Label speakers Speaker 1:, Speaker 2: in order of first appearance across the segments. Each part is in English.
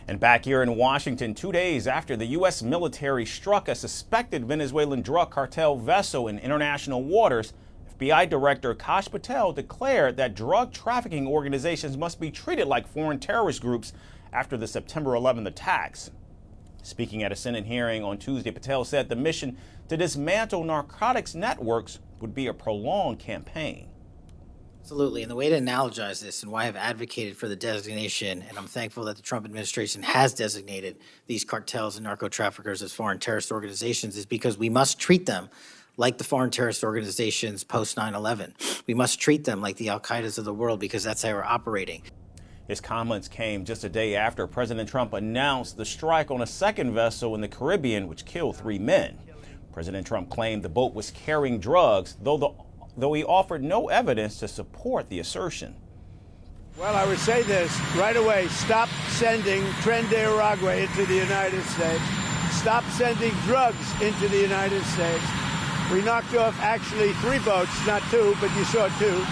Speaker 1: And back here in Washington, 2 days after the U.S. military struck a suspected Venezuelan drug cartel vessel in international waters, FBI Director Kash Patel declared that drug trafficking organizations must be treated like foreign terrorist groups after the September 11th attacks. Speaking at a Senate hearing on Tuesday, Patel said the mission to dismantle narcotics networks would be a prolonged campaign.
Speaker 2: Absolutely. And the way to analogize this and why I've advocated for the designation, and I'm thankful that the Trump administration has designated these cartels and narco traffickers as foreign terrorist organizations, is because we must treat them like the foreign terrorist organizations post 9/11. We must treat them like the Al-Qaedas of the world because that's how we're operating.
Speaker 1: His comments came just a day after President Trump announced the strike on a second vessel in the Caribbean, which killed 3 men. President Trump claimed the boat was carrying drugs, though he offered no evidence to support the assertion.
Speaker 3: Well, I would say this right away. Stop sending Tren de Aragua into the United States. Stop sending drugs into the United States. We knocked off actually 3 boats, not 2, but you saw 2.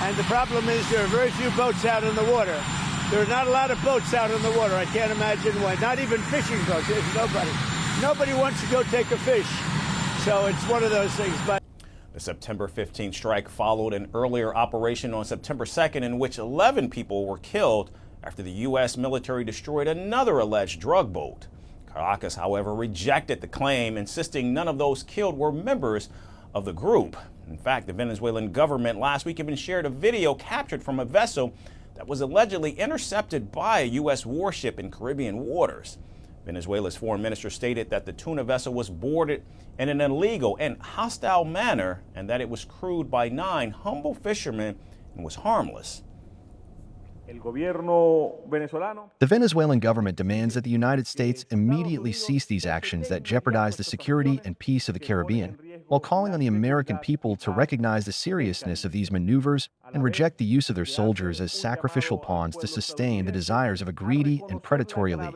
Speaker 3: And the problem is there are very few boats out in the water. There are not a lot of boats out in the water. I can't imagine why. Not even fishing boats. There's nobody. Nobody wants to go take a fish. So it's one of those things. But
Speaker 1: the September 15th strike followed an earlier operation on September 2nd in which 11 people were killed after the U.S. military destroyed another alleged drug boat. Caracas, however, rejected the claim, insisting none of those killed were members of the group. In fact, the Venezuelan government last week even shared a video captured from a vessel that was allegedly intercepted by a U.S. warship in Caribbean waters. Venezuela's foreign minister stated that the tuna vessel was boarded in an illegal and hostile manner and that it was crewed by 9 humble fishermen and was harmless.
Speaker 4: The Venezuelan government demands that the United States immediately cease these actions that jeopardize the security and peace of the Caribbean, while calling on the American people to recognize the seriousness of these maneuvers and reject the use of their soldiers as sacrificial pawns to sustain the desires of a greedy and predatory elite.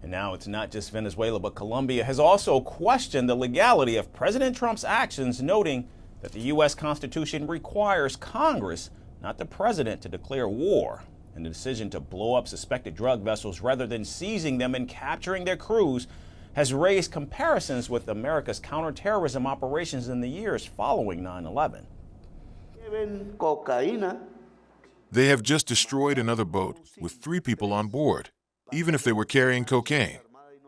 Speaker 1: And now it's not just Venezuela, but Colombia has also questioned the legality of President Trump's actions, noting that the U.S. Constitution requires Congress, not the president, to declare war. And the decision to blow up suspected drug vessels rather than seizing them and capturing their crews has raised comparisons with America's counterterrorism operations in the years following 9/11.
Speaker 5: They have just destroyed another boat with 3 people on board, even if they were carrying cocaine.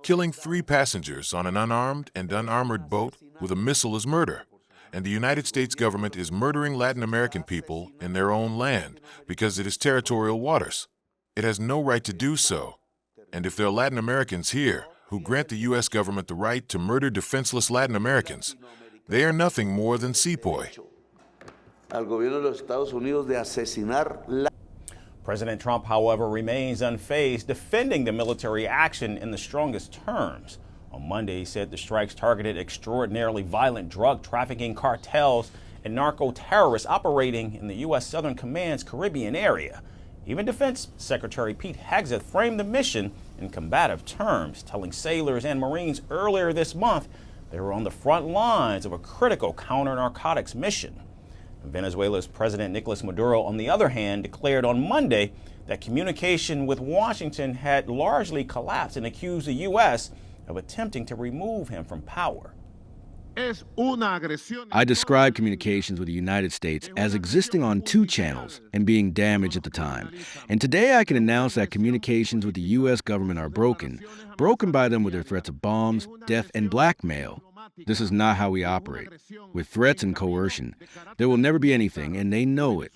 Speaker 5: Killing 3 passengers on an unarmed and unarmored boat with a missile is murder. And the United States government is murdering Latin American people in their own land because it is territorial waters. It has no right to do so. And if there are Latin Americans here who grant the U.S. government the right to murder defenseless Latin Americans, they are nothing more than sepoy.
Speaker 1: President Trump, however, remains unfazed, defending the military action in the strongest terms. On Monday, he said the strikes targeted extraordinarily violent drug trafficking cartels and narco-terrorists operating in the U.S. Southern Command's Caribbean area. Even Defense Secretary Pete Hegseth framed the mission in combative terms, telling sailors and Marines earlier this month they were on the front lines of a critical counter-narcotics mission. Venezuela's President Nicolas Maduro, on the other hand, declared on Monday that communication with Washington had largely collapsed and accused the U.S. of attempting to remove him from power.
Speaker 6: I describe communications with the United States as existing on 2 channels and being damaged at the time. And today I can announce that communications with the U.S. government are broken by them with their threats of bombs, death, and blackmail. This is not how we operate. With threats and coercion, there will never be anything, and they know it.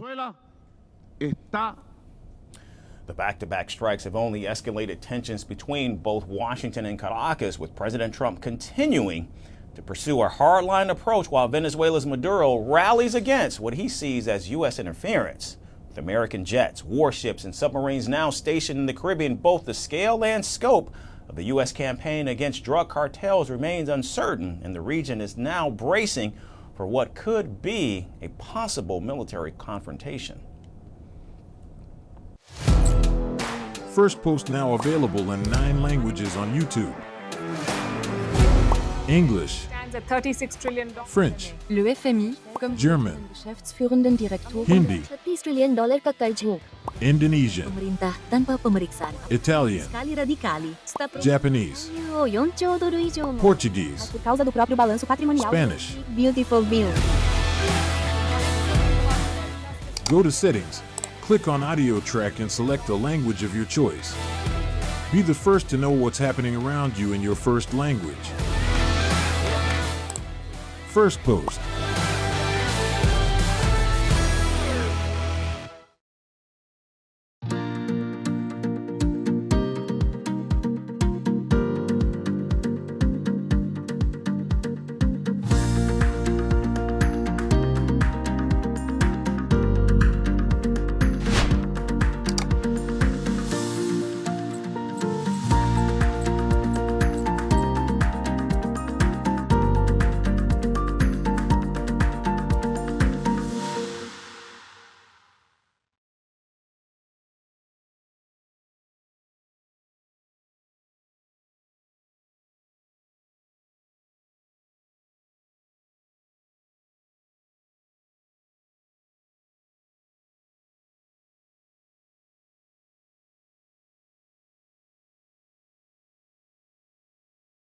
Speaker 1: The back-to-back strikes have only escalated tensions between both Washington and Caracas, with President Trump continuing to pursue a hardline approach while Venezuela's Maduro rallies against what he sees as U.S. interference. With American jets, warships, and submarines now stationed in the Caribbean, both the scale and scope of the U.S. campaign against drug cartels remains uncertain, and the region is now bracing for what could be a possible military confrontation.
Speaker 5: Firstpost now available in 9 languages on YouTube. English,
Speaker 7: At $36 trillion.
Speaker 5: French,
Speaker 8: Le FMI, comme
Speaker 5: German,
Speaker 8: geschäftsführenden Direktoren,
Speaker 5: Hindi,
Speaker 8: $36 trillion का कर्ज हो.
Speaker 5: Indonesian,
Speaker 7: Pemerintah tanpa pemeriksaan.
Speaker 5: Italian,
Speaker 7: Sekali radikali.
Speaker 5: Japanese,
Speaker 7: 4兆ドル以上も
Speaker 5: Portuguese,
Speaker 7: por causa do próprio balanço patrimonial.
Speaker 5: Spanish.
Speaker 7: Beautiful bill.
Speaker 5: Go to Settings, click on Audio Track and select the language of your choice. Be the first to know what's happening around you in your first language. Firstpost.